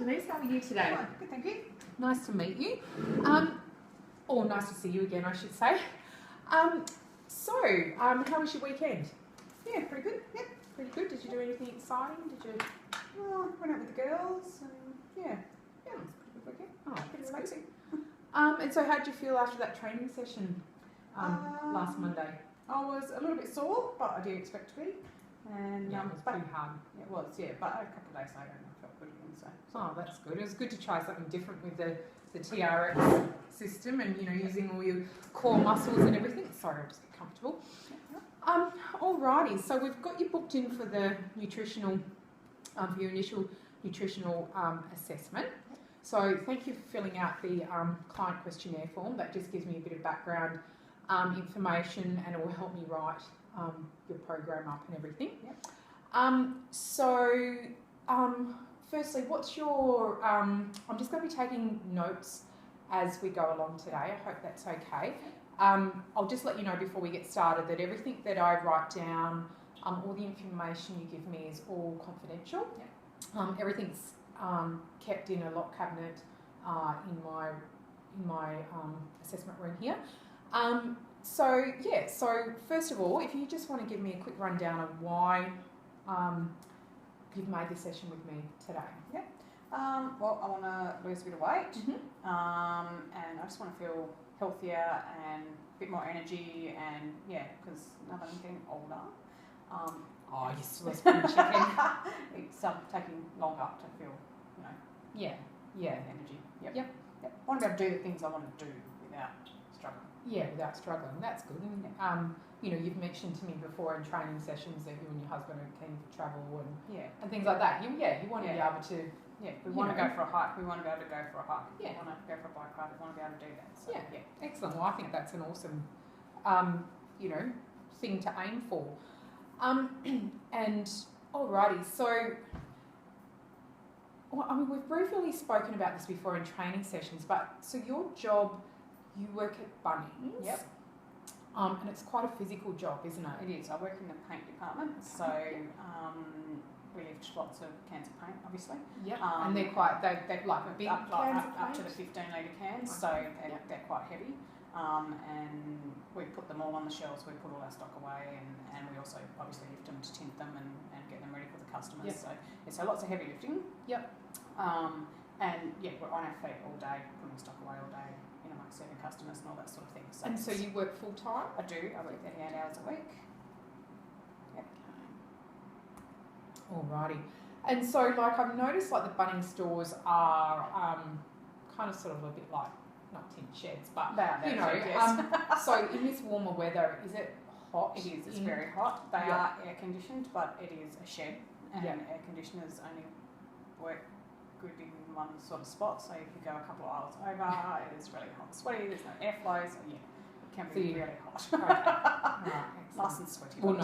Denise. How are you today? Fine. Good, thank you. Nice to meet you. Or nice to see you again, I should say. How was your weekend? Yeah, pretty good. Yeah. Pretty good. Did you do anything exciting? Did you? Well, went out with the girls and yeah, it was a pretty good weekend. Oh, Pretty that's relaxing. good. And so how did you feel after that training session last Monday? I was a little bit sore, but I did expect to be. And Yeah, it was pretty hard. It was, yeah. But a couple of days later, I felt good again. So. Oh, that's good. It was good to try something different with the TRX system and, using all your core muscles and everything. Sorry, I'll just get comfortable. Alrighty, so we've got you booked in for the nutritional, for your initial nutritional assessment. So thank you for filling out the client questionnaire form. That just gives me a bit of background information and it will help me write your program up and everything. Yep. Firstly, what's your, I'm just going to be taking notes as we go along today. I hope that's okay. I'll just let you know before we get started that everything that I write down, all the information you give me is all confidential. Yep. Everything's kept in a lock cabinet in my assessment room here. So first of all, if you just want to give me a quick rundown of why you've made this session with me today. Yeah. Well, I want to lose a bit of weight, and I just want to feel healthier and a bit more energy, and because now that I'm getting older, you're still a spring chicken. it's taking longer to feel, energy. Yep. I want to be able to do the things I want to do without struggling. Yeah, without struggling. That's good. And, you've mentioned to me before in training sessions that you and your husband are keen for travel and things like that. You want to be able to. Yeah, we want to go for a hike. We want to be able to go for a hike. Yeah. We want to go for a bike ride. We want to be able to do that. So, yeah, excellent. Well, I think that's an awesome, thing to aim for. And alrighty, so we've briefly spoken about this before in training sessions, but so your job, you work at Bunnings. Yep. And it's quite a physical job, isn't it? It is. I work in the paint department, so we lift lots of cans of paint, obviously. Yeah. And they're quite they like big up to the 15-litre cans, so they're quite heavy. And we put them all on the shelves. We put all our stock away, and we also obviously lift them to tint them and get them ready for the customers. Yep. So lots of heavy lifting. Yep. And we're on our feet all day, putting stock away all day. Serving customers and all that sort of thing. And so you work full time? I do. I work 38 hours a week. Yep. Alrighty. And so, I've noticed, the Bunnings stores are kind of sort of a bit like, not tin sheds, but, so in this warmer weather, is it hot? It is. It's very hot. They are air-conditioned, but it is a shed, and air conditioners only work good in one sort of spot, so if you go a couple of aisles over, it is really hot and sweaty, there's no airflow, so it can be really hot. Okay. Right, nice and sweaty. Well,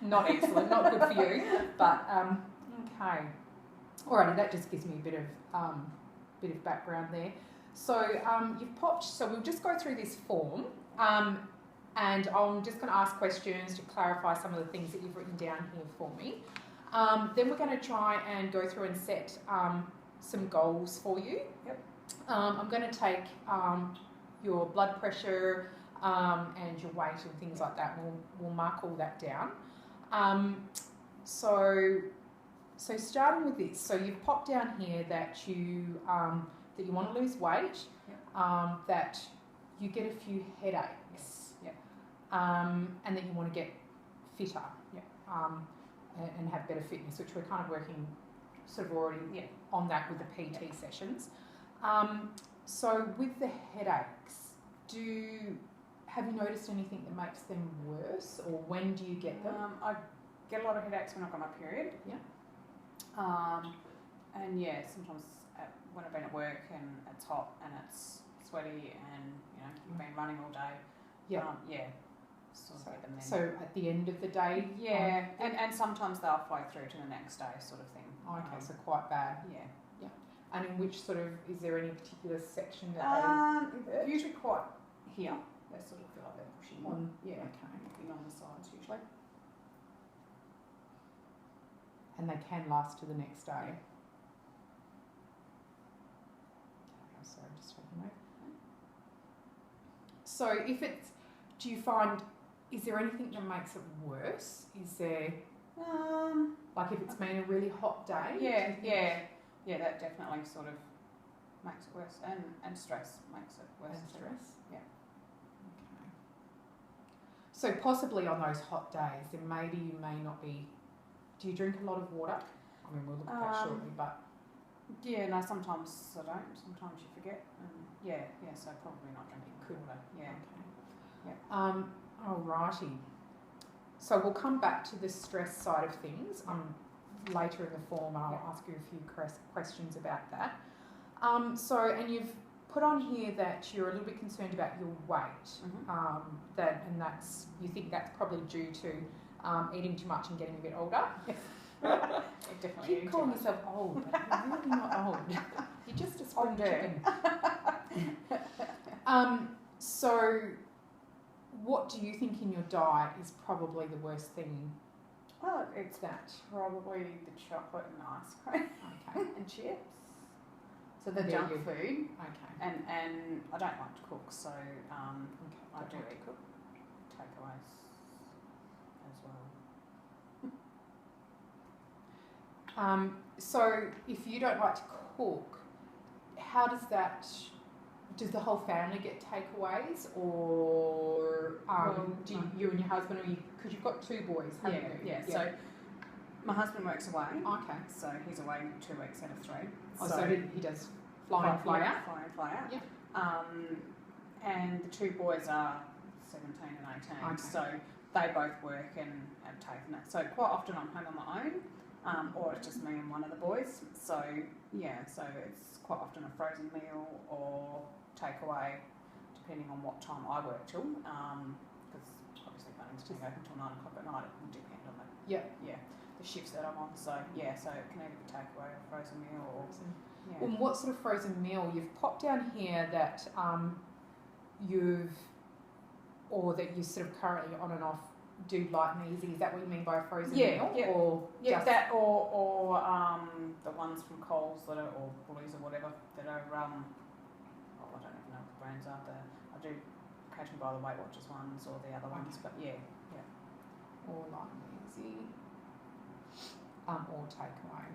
not excellent, not good for you, but okay. Alrighty, that just gives me a bit of background there. So you've popped, so we'll just go through this form, and I'm just going to ask questions to clarify some of the things that you've written down here for me. Then we're going to try and go through and set some goals for you. Yep. I'm going to take your blood pressure and your weight and things like that. We'll mark all that down. So starting with this, so you've popped down here that you want to lose weight, that you get a few headaches, and that you want to get fitter. And have better fitness, which we're kind of working sort of already on that with the PT sessions. So with the headaches, have you noticed anything that makes them worse, or when do you get them? I get a lot of headaches when I've got my period. And sometimes when I've been at work and it's hot and it's sweaty and you've been running all day. So at the end of the day? And sometimes they'll flow through to the next day sort of thing. Okay, so quite bad. Yeah. And in which sort of, is there any particular section that they usually quite here. They sort of feel like they're pushing on. Okay. On the sides usually. And they can last to the next day. Sorry, just taking note. So if it's, do you find, is there anything that makes it worse? Is there, like if it's been a really hot day? Yeah, that definitely sort of makes it worse, and stress makes it worse. And stress? Yeah. Okay. So possibly on those hot days, then maybe you may not be, do you drink a lot of water? I mean, we'll look at that shortly, but... Yeah, no, sometimes I don't, sometimes you forget. So probably not drinking water. Yeah. Okay. Yeah. Alrighty. So we'll come back to the stress side of things later in the form, and I'll ask you a few questions about that. And you've put on here that you're a little bit concerned about your weight. Mm-hmm. You think that's probably due to eating too much and getting a bit older. Definitely. Keep calling yourself old, but you're really not old. You're just a spring chicken. So, what do you think in your diet is probably the worst thing? Oh, it's probably the chocolate and ice cream. Okay. And chips. So the junk food. Okay. And I don't like to cook, so I do eat takeaways as well. So if you don't like to cook, how does does the whole family get takeaways, or do you and your husband, because you've got 2 boys, haven't you? Yeah. So my husband works away. Okay. So he's away 2 weeks out of 3. So he does fly in, fly out? Fly in, fly out. Yep. And the 2 boys are 17 and 18. Okay. So they both work and have taken it. So quite often I'm home on my own. Or it's just me and one of the boys. So it's quite often a frozen meal or takeaway, depending on what time I work till. Because obviously Bunnings doesn't open till 9 o'clock at night. It will depend on the shifts that I'm on. So so it can either be takeaway or frozen meal or. And what sort of frozen meal? You've popped down here that you sort of currently on and off do light and easy. Is that what you mean by a frozen meal? Yeah. Or that or the ones from Coles that are, or Woolies or whatever that are I don't even know what the brands are. I do occasionally buy the Weight Watchers ones or the other ones, but or light and easy, or takeaway.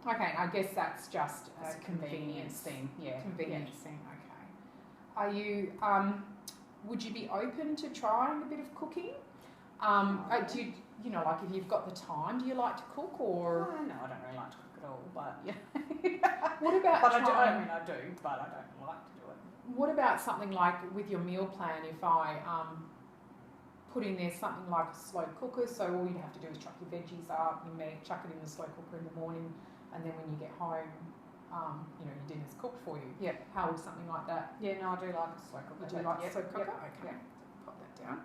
Okay, I guess that's just a convenience thing. Convenience thing. Okay. Are you? Would you be open to trying a bit of cooking? Do you like if you've got the time? Do you like to cook or? No, I don't really like to cook at all. But What about? But I do, but I don't like to do it. What about something like with your meal plan? If I put in there something like a slow cooker, so all you'd have to do is chuck your veggies up, your meat, chuck it in the slow cooker in the morning, and then when you get home, your dinner's cooked for you. Yeah. How would something like that? Yeah, no, I do like a slow cooker. You do like a slow cooker? Yep. Okay. Pop that down.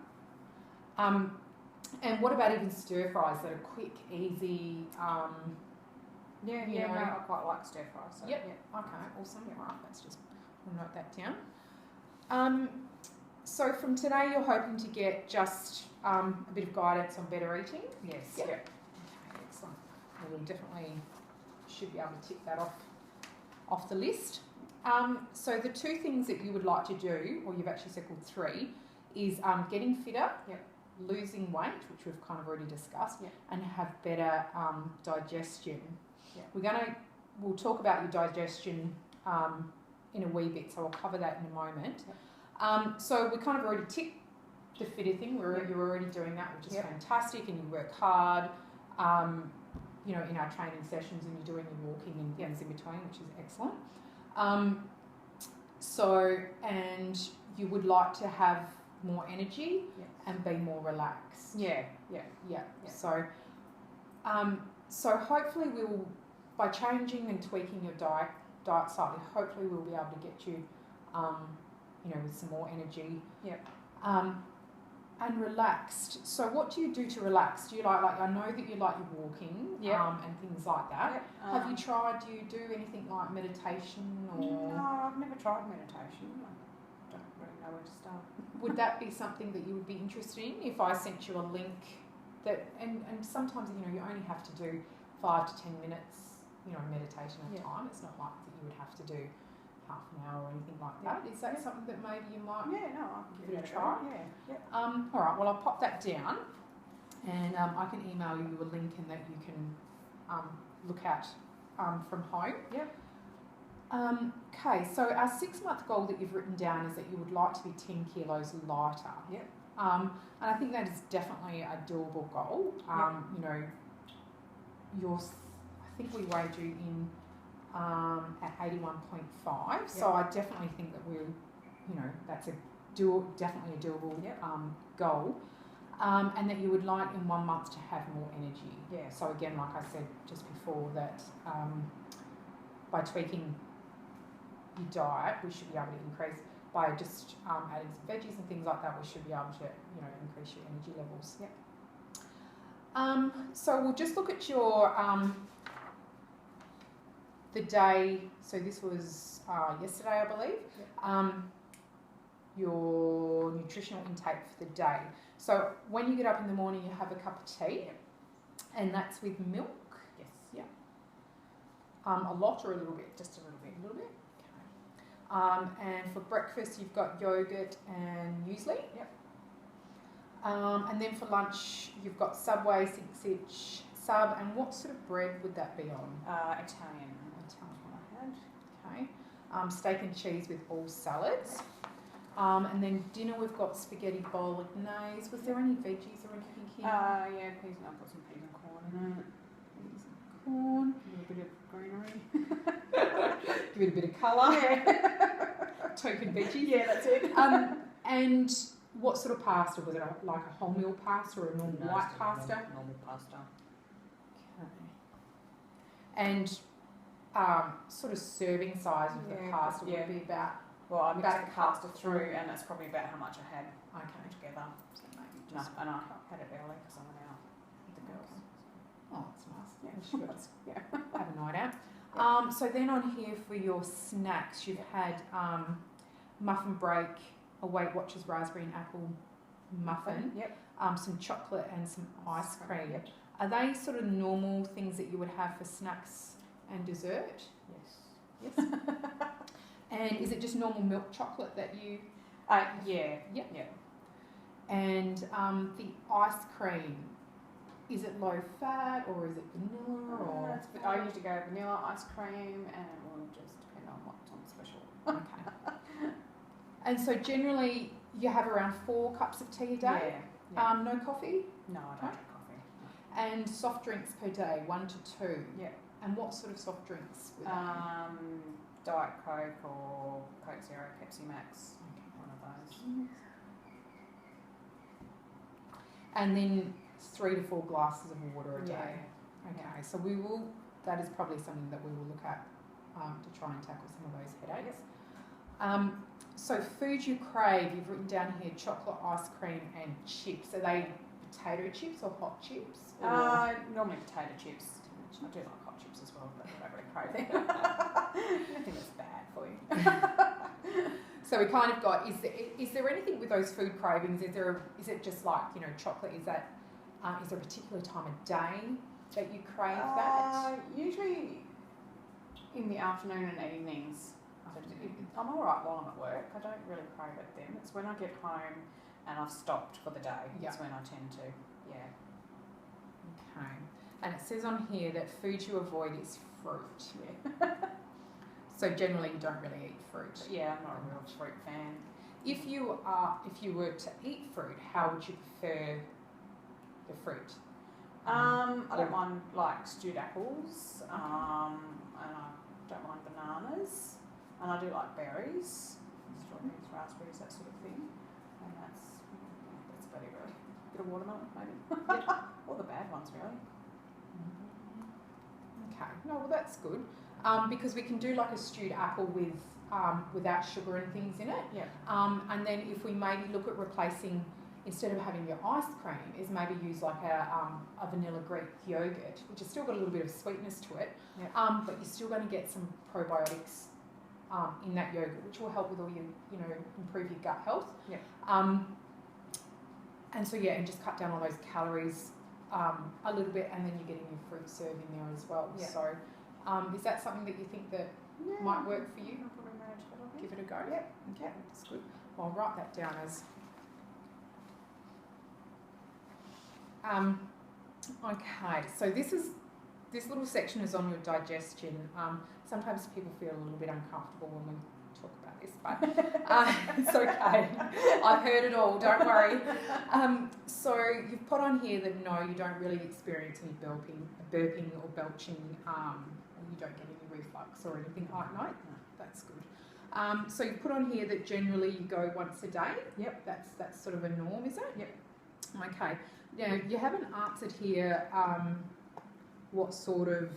And what about even stir fries that are quick, easy? I quite like stir fries. So, Okay, awesome. Right, let's just note that down. So from today, you're hoping to get just a bit of guidance on better eating? Yes. Yep. Okay, excellent. We'll definitely should be able to tick that off the list. So the 2 things that you would like to do, or you've actually circled 3, is getting fitter, losing weight, which we've kind of already discussed, and have better digestion. We'll talk about your digestion in a wee bit, so I'll cover that in a moment. So we kind of already ticked the fitter thing. You're already doing that, which is fantastic, and you work hard. In our training sessions, and you're doing your walking and things in between, which is excellent. And you would like to have more energy and be more relaxed. Yeah. So hopefully by changing and tweaking your diet slightly, hopefully we'll be able to get you, with some more energy. And relaxed. So what do you do to relax? Do you like I know that you like your walking and things like that. Have you tried, do you do anything like meditation or? No, I've never tried meditation. I don't really know where to start. Would that be something that you would be interested in if I sent you a link that, and sometimes, you only have to do 5 to 10 minutes, meditation at a time. It's not like that you would have to do, half an hour or anything like that. Is that something that maybe you might I can give it a try? Yeah. All right, well, I'll pop that down, and I can email you a link and that you can look at from home. Yep. Okay, so our 6-month goal that you've written down is that you would like to be 10 kilos lighter. Yep. And I think that is definitely a doable goal. You know, I think we weighed you in at 81.5, so I definitely think that that's definitely a doable goal. And that you would like in 1 month to have more energy. Yeah. So again, like I said just before, that by tweaking your diet, we should be able to increase, by just adding some veggies and things like that, we should be able to, increase your energy levels. Yep. So we'll just look at your the day. So this was yesterday, I believe. Yep. Your nutritional intake for the day. So when you get up in the morning, you have a cup of tea, and that's with milk. Yes. Yeah. A lot or a little bit? Just a little bit. A little bit. Okay. And for breakfast, you've got yogurt and muesli. Yep. And then for lunch, you've got Subway 6-inch sub. And what sort of bread would that be on? Italian. I had. Okay. Steak and cheese with all salads. And then dinner, we've got spaghetti bolognese. Was there any veggies or anything here? Yeah, peas. I've got some peas and corn in it. Peas and corn. A little bit of greenery. Give it a bit of colour. Yeah. Token veggie. Yeah, that's it. And what sort of pasta? Was it like a wholemeal pasta or a normal white pasta? Normal pasta. Okay. And sort of serving size of the pasta would be about... Well, I mixed the pasta through, and that's probably about how much I had together. So maybe And just I had it early because I went out with the girls. Oh, that's nice. Yeah, You should have a night out. So then on here for your snacks, you've had muffin break, a Weight Watchers raspberry and apple muffin, Yep. Some chocolate and some ice cream. Yep. Are they sort of normal things that you would have for snacks and dessert? Yes. Yes. And is it just normal milk chocolate that you... Yeah. Yep. Yeah. And the ice cream, is it low fat or is it vanilla? Or I usually go vanilla ice cream, and it will just depend on what's on special. Okay. And so generally you have around 4 cups of tea a day? Yeah. No coffee? No, I don't drink coffee. No. And soft drinks per day, 1 to 2? Yeah. And what sort of soft drinks? Diet Coke or Coke Zero, Pepsi Max, one of those. And then 3 to 4 glasses of water a day. Yeah. Okay, so that is probably something that we will look at to try and tackle some of those headaches. So food you crave, you've written down here chocolate, ice cream and chips. Are they potato chips or hot chips? Normally potato chips. I do like hot chips as well, but I don't really crave them. I don't think it's bad for you. So we kind of got, is there anything with those food cravings? Is it just like, chocolate? Is there a particular time of day that you crave that? Usually in the afternoon and evenings. I'm alright while I'm at work. I don't really crave it then. It's when I get home and I've stopped for the day. That's when I tend to, Okay. And it says on here that food you avoid is fruit. Yeah. So generally you don't really eat fruit. Yeah, I'm not a real fruit fan. If you were to eat fruit, how would you prefer the fruit? I don't mind like stewed apples, and I don't mind bananas, and I do like berries, strawberries, raspberries, that sort of thing. And that's about it really. Bit of watermelon maybe. All the bad ones really. Okay, no, well that's good. Because we can do like a stewed apple with without sugar and things in it. Yeah. And then if we maybe look at replacing, instead of having your ice cream, is maybe use like a vanilla Greek yogurt, which has still got a little bit of sweetness to it. Yeah. But you're still going to get some probiotics in that yogurt, which will help with all your, improve your gut health. Yeah. And so and just cut down on those calories a little bit, and then you're getting your fruit served in there as well. Yeah. So Is that something that you think that might work for you? I'll probably manage that, I think. Give it a go? Yep. Okay, that's good. Well, I'll write that down as... okay, so this little section is on your digestion. Sometimes people feel a little bit uncomfortable when we talk about this, but it's okay. I've heard it all, don't worry. So you've put on here that no, you don't really experience any burping or belching, or you don't get any reflux or anything like that. No, that's good. So you've put on here that generally you go once a day. Yep. That's sort of a norm, is it? Yep. Okay. Now, you haven't answered here what sort of,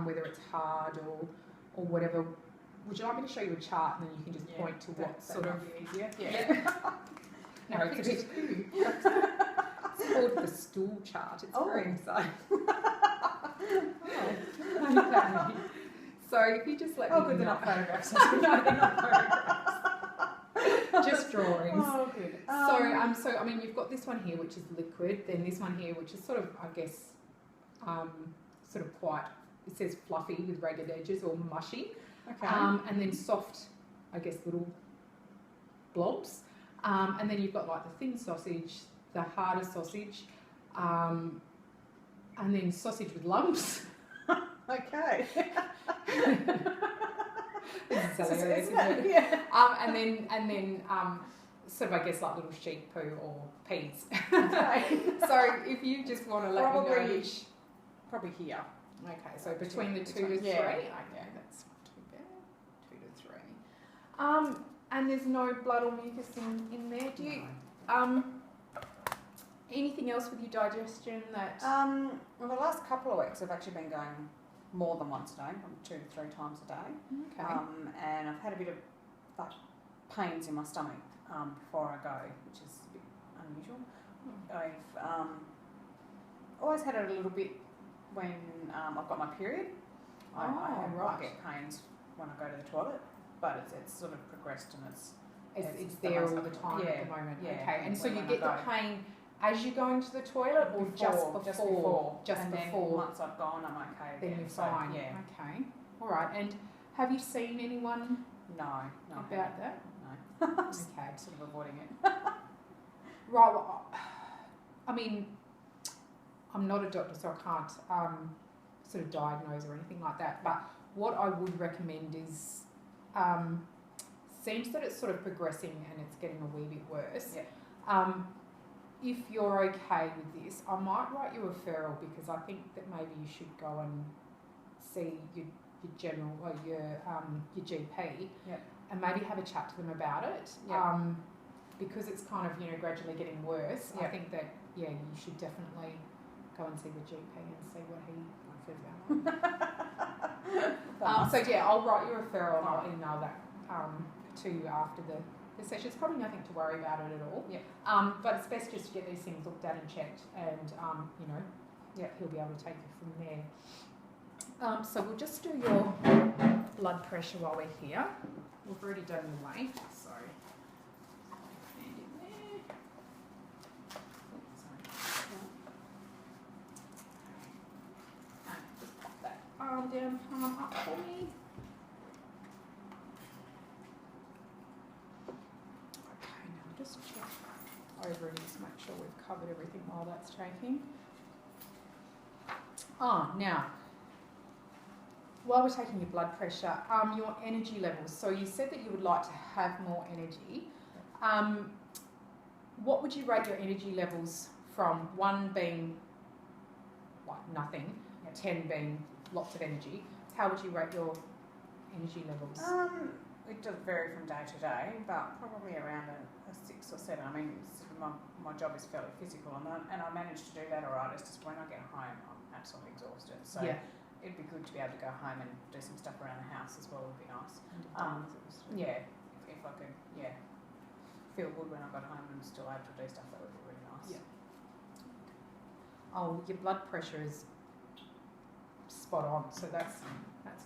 whether it's hard or whatever. Would you like me to show you a chart and then you can just point to what sort of... easier. Yeah. No, it's a bit... It's called the stool chart. It's very exciting. Okay. So if you just let me know... Good, they're not photographs. No, they're not photographs. Just drawings. Oh, good. So I mean, you've got this one here, which is liquid. Then this one here, which is sort of, I guess, sort of quite. It says fluffy with ragged edges or mushy. Okay. And then soft, I guess, little blobs. And then you've got like the thin sausage, the harder sausage, and then sausage with lumps. Okay. This is hilarious, isn't it? Yeah. And then sort of, I guess, like little sheep poo or peas. Okay. So if you just want to let me know which... Probably here. Okay, so between the 2 to 3? Yeah. Okay, that's not too bad. 2 to 3. And there's no blood or mucus in there. Do you... anything else with your digestion that... Well, the last couple of weeks I've actually been going more than once a day, 2 to 3 times a day. Okay. And I've had a bit of pains in my stomach before I go, which is a bit unusual. I've always had it a little bit when I've got my period. I get pains when I go to the toilet, but it's sort of progressed and it's there all the time at the moment. Yeah. Okay, and so you get the pain as you go into the toilet or just before? And then once I've gone, I'm okay. Then you're fine. Yeah. Okay. All right. And have you seen anyone No. about that? No. Okay. I'm sort of avoiding it. Right. Well, I mean, I'm not a doctor, so I can't sort of diagnose or anything like that. But what I would recommend is, seems that it's sort of progressing and it's getting a wee bit worse. Yeah. If you're okay with this, I might write you a referral because I think that maybe you should go and see your general or your GP, and maybe have a chat to them about it. Because it's kind of gradually getting worse. I think that you should definitely go and see the GP and see what he says about it. So I'll write you a referral and I'll email that to you after the session. It's probably nothing to worry about it at all. But it's best just to get these things looked at and checked, and he'll be able to take you from there. So we'll just do your blood pressure while we're here. We've already done your weight, so hand in there. Just pop that arm down, palm up for me. Just check over and just make sure we've covered everything while that's taking. Now, while we're taking your blood pressure, your energy levels. So you said that you would like to have more energy. What would you rate your energy levels from? 1 being nothing, 10 being lots of energy. How would you rate your energy levels? It does vary from day to day, but probably around a 6 or 7. I mean, my job is fairly physical, and I manage to do that all right. It's just when I get home, I'm absolutely exhausted. So it'd be good to be able to go home and do some stuff around the house as well. Would be nice. If I could, feel good when I got home and still able to do stuff, that would be really nice. Oh, your blood pressure is spot on, so that's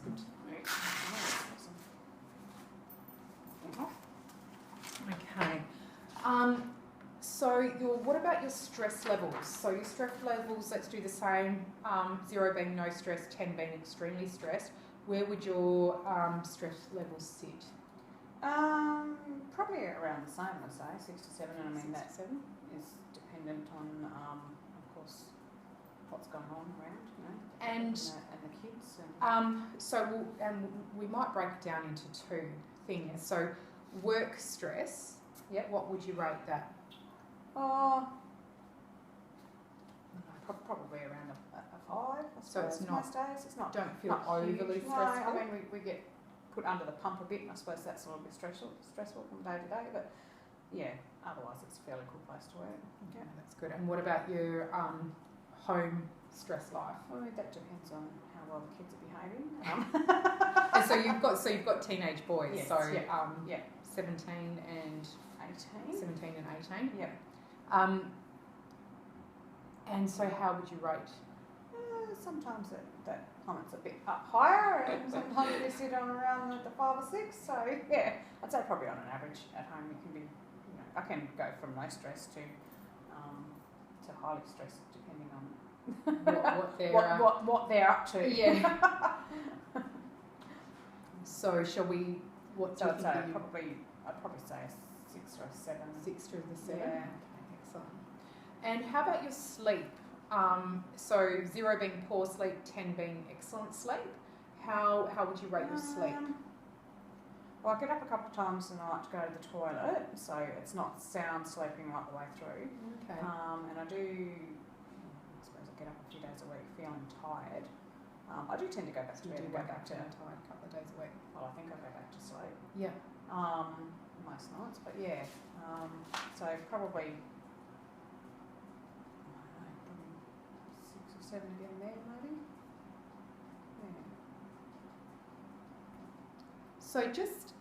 good to know. Okay. What about your stress levels? So your stress levels, let's do the same. 0 being no stress, 10 being extremely stressed. Where would your stress levels sit? Probably around the same, I'd say, 6 to 7. And I mean, that is dependent on, of course, what's going on around, you know, and the kids. And we might break it down into two things. Yeah. So work stress, what would you rate that? Probably around a 5. So it's not, most days. It's not. Don't feel not overly huge. stressful. No, I mean we get put under the pump a bit, and I suppose that's a little bit stressful from day to day. But yeah, otherwise it's a fairly cool place to work. Yeah, that's good. And what about your home stress life? Well, that depends on how well the kids are behaving. And so you've got teenage boys. Yes, so 17 and 18. 17 and 18. Yep. And so how would you rate? Sometimes that plummet's a bit up higher, and sometimes we sit on around the 5 or 6. So yeah, I'd say probably on an average at home you can be, you know, I can go from low stress to highly stressed depending on what they're up to. Yeah. So shall we? What do you think? I'd probably say a 6 or a 7. 6 to the 7. Yeah. Okay, excellent. And how about your sleep? So 0 being poor sleep, 10 being excellent sleep. How would you rate your sleep? Well, I get up a couple of times in the night to go to the toilet, so it's not sound sleeping right the way through. Okay. And I suppose I get up a few days a week feeling tired. I do tend to go back to bed and go back to tired a couple of days a week. Well, I think I go back to sleep. Yeah. Most nights, but yeah. So probably 6 or 7 again there, maybe. Yeah. So just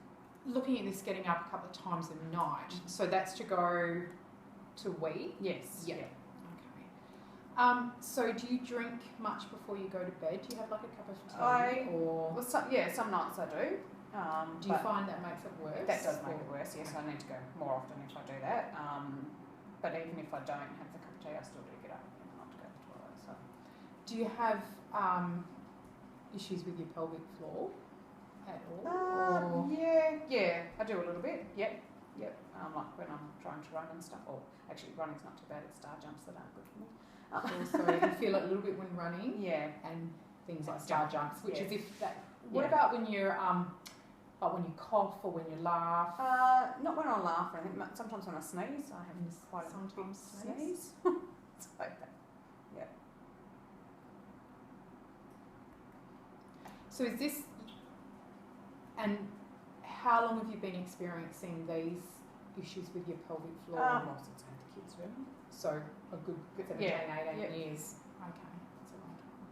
looking at this, getting up a couple of times a night. So that's to go to wee? Yes. Yeah. Okay. So do you drink much before you go to bed? Do you have like a cup of tea? Some nights I do. Do you find that makes it worse? That does make it worse, yes. I need to go more often if I do that. But even if I don't have the cup of tea, I still do get up in the night to go to the toilet. So. Do you have issues with your pelvic floor at all? Yeah, I do a little bit. Yep. Like when I'm trying to run and stuff. Or actually, running's not too bad. It's star jumps that aren't good for me. So you feel it a little bit when running. Yeah. And things like star jumps, which is if that. What Yeah. about when you're like when you cough or when you laugh? Not when I laugh or anything. Sometimes when I sneeze, I have quite a big sneeze. It's like that. Yeah. So is this, and how long have you been experiencing these issues with your pelvic floor? Well, since I had the kids, really. So a good 17, 18 years. Okay, that's a long time.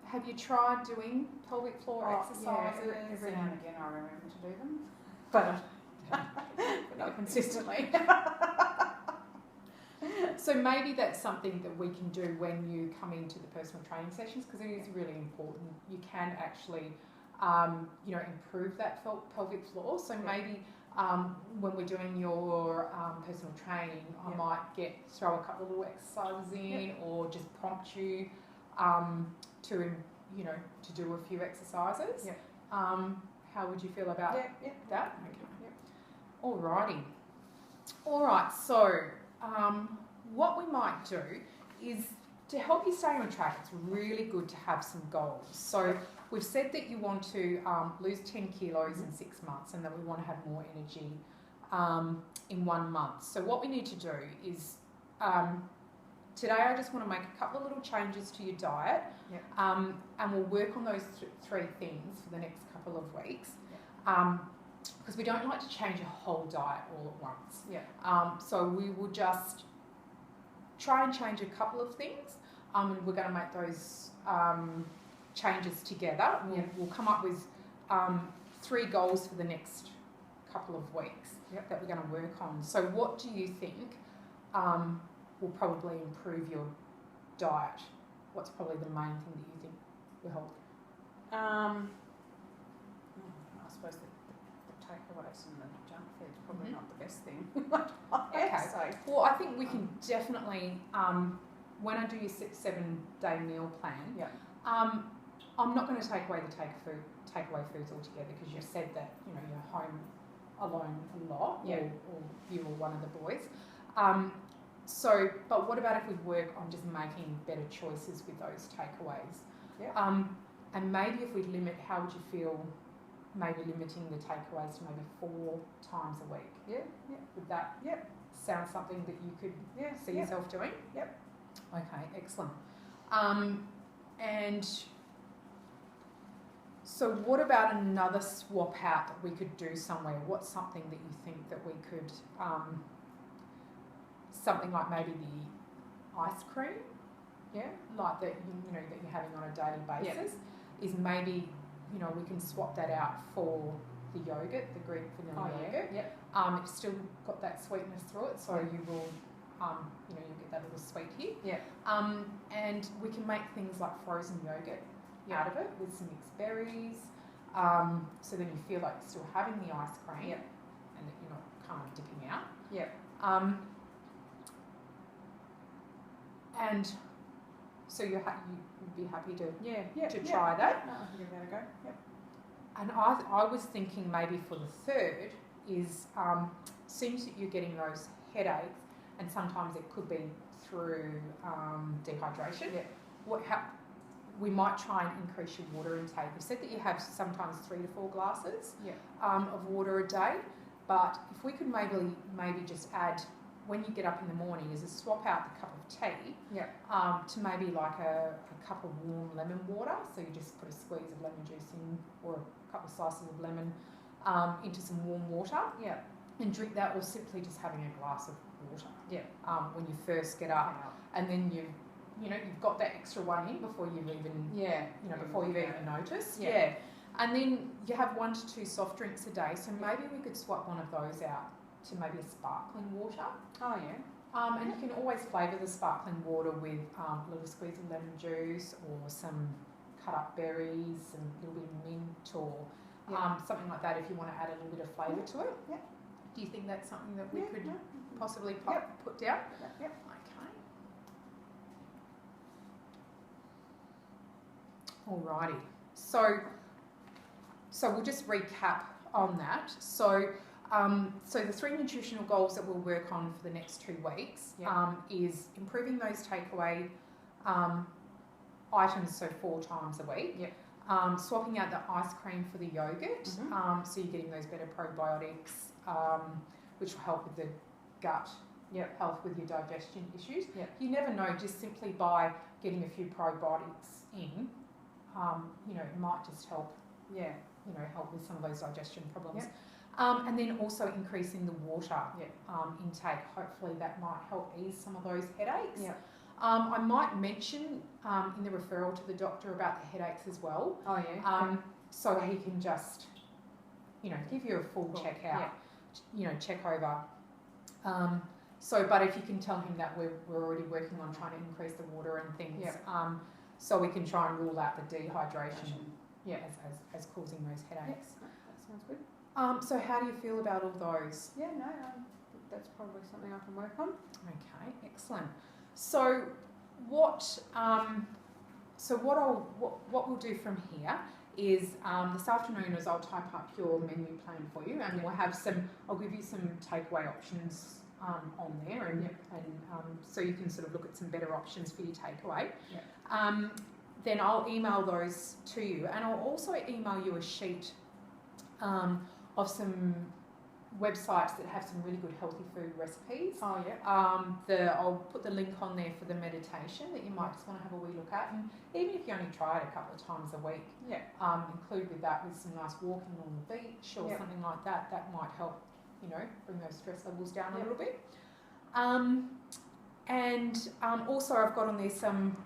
Have you tried doing pelvic floor exercises? Yeah, every now and again I remember to do them, but not consistently. So maybe that's something that we can do when you come into the personal training sessions, because it is really important. You can actually, improve that pelvic floor. So maybe when we're doing your personal training, I might throw a couple of little exercises in, or just prompt you to do a few exercises. Yep. How would you feel about that? Okay. Yep. Alrighty. Alright, so what we might do is to help you stay on track, it's really good to have some goals. So we've said that you want to lose 10 kilos in 6 months, and that we want to have more energy in 1 month. So what we need to do is today I just want to make a couple of little changes to your diet, and we'll work on those 3 things for the next couple of weeks, because we don't like to change a whole diet all at once. So we will just try and change a couple of things, and we're going to make those changes together. We'll come up with 3 goals for the next couple of weeks that we're going to work on. So what do you think will probably improve your diet? What's probably the main thing that you think will help? I suppose the takeaways and the junk it's probably not the best thing. Okay. So, Well, I think we can definitely, when I do your 7-day meal plan, I'm not going to take away the takeaway foods altogether, because you said that you're home alone a lot, or you or one of the boys. But what about if we work on just making better choices with those takeaways? Yeah. And maybe if we limit, how would you feel? Maybe limiting the takeaways to maybe 4 times a week. Yeah. Would that sound something that you could see yourself doing? Yep. Okay, excellent. And so what about another swap out that we could do somewhere? What's something that you think that we could, something like maybe the ice cream, like that that you're having on a daily basis, is maybe we can swap that out for the yogurt, the Greek vanilla yogurt. It's still got that sweetness through it, so you will, you'll get that little sweet hit. And we can make things like frozen yogurt out of it with some mixed berries, so then you feel like you're still having the ice cream, and that you're not kind of dipping out. And so you'd be happy to try that. No, I can give that a go. Yep. And I was thinking maybe for the third is, seems that you're getting those headaches, and sometimes it could be through dehydration. We might try and increase your water intake. You said that you have sometimes 3 to 4 glasses of water a day, but if we could maybe just add, when you get up in the morning, is to swap out the cup of tea to maybe like a cup of warm lemon water. So you just put a squeeze of lemon juice in, or a couple of slices of lemon into some warm water, and drink that, or simply just having a glass of water when you first get up, and then you've got that extra one in before you've even before you've even noticed. And then you have 1 to 2 soft drinks a day, so maybe we could swap one of those out to maybe a sparkling water. And you can always flavour the sparkling water with a little squeeze of lemon juice, or some cut up berries, and a little bit of mint, or something like that, if you want to add a little bit of flavour to it. Do you think that's something that we could possibly put down? Okay. Alrighty. So we'll just recap on that. So the 3 nutritional goals that we'll work on for the next 2 weeks is improving those takeaway items, so 4 times a week. Swapping out the ice cream for the yogurt, so you're getting those better probiotics, which will help with the gut health, with your digestion issues. You never know, just simply by getting a few probiotics in, it might just help. Help with some of those digestion problems. And then also increasing the water intake. Hopefully that might help ease some of those headaches. I might mention in the referral to the doctor about the headaches as well. So he can just, give you a full check out, check over. But if you can tell him that we're already working on trying to increase the water and things, so we can try and rule out the dehydration as causing those headaches. That sounds good. So how do you feel about all those? That's probably something I can work on. Okay, excellent. So what we'll do from here is this afternoon I'll type up your menu plan for you, and we'll have I'll give you some takeaway options on there, and so you can sort of look at some better options for your takeaway. Then I'll email those to you, and I'll also email you a sheet of some websites that have some really good healthy food recipes. I'll put the link on there for the meditation that you might just want to have a wee look at, and even if you only try it a couple of times a week, include with that with some nice walking on the beach or something like that. That might help, bring those stress levels down a little bit. Also I've got on there some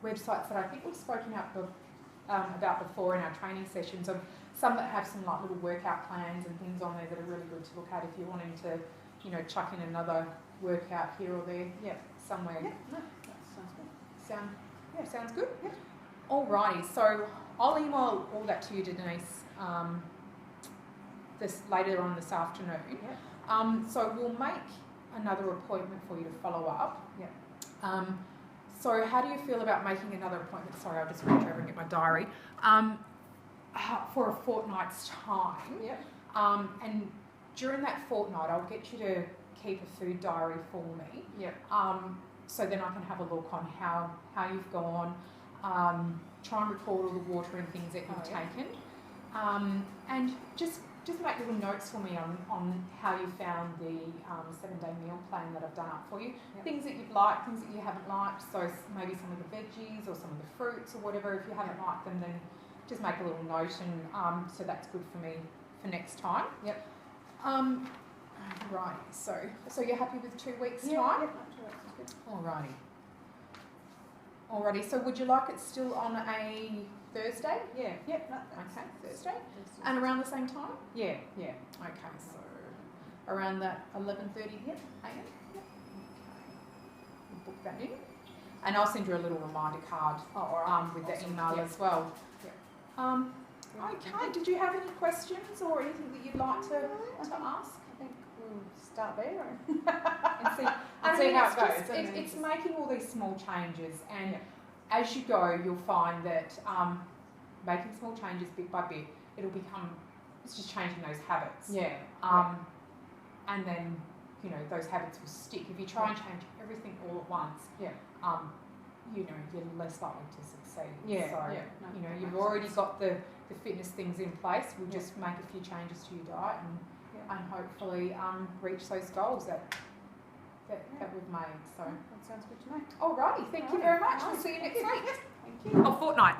websites that I think we've spoken about before in our training sessions, of some that have some like little workout plans and things on there that are really good to look at if you're wanting to, chuck in another workout here or there, somewhere. That sounds good. Sounds good? Alrighty, so I'll email all that to you, Denise, this later on this afternoon. Yep. So we'll make another appointment for you to follow up. Yep. So how do you feel about making another appointment? Sorry, I'll just reach over and get my diary. For a fortnight's time. Yep. And during that fortnight, I'll get you to keep a food diary for me. Yep. So then I can have a look on how you've gone. Try and record all the water and things that you've taken. And just make little notes for me on how you found the 7-day meal plan that I've done up for you. Yep. Things that you've liked, things that you haven't liked. So maybe some of the veggies or some of the fruits or whatever. If you haven't liked them, then just make a little note, and so that's good for me for next time. Yep. Right. So you're happy with 2 weeks' time? Yeah, 2 weeks is good. Alrighty. So would you like it still on a Thursday? Yeah. Yep. No, Okay, Thursday. And around the same time? Yeah. Okay, so around that 11:30 a.m. Yep. Okay. We'll book that in. And I'll send you a little reminder card with the email as well. Yep. Okay, did you have any questions or anything that you'd like to ask? I think we'll start there And see, how it goes. It's making all these small changes, and as you go, you'll find that making small changes bit by bit, it's just changing those habits. Yeah. And then, those habits will stick. If you try and change everything all at once, you're less likely to succeed. Yeah. So, No, you've already got the fitness things in place. We'll just make a few changes to your diet and hopefully reach those goals that we've made. So that sounds good to me. Alrighty, thank you very much. We'll see you next week. Thank you. Fortnight.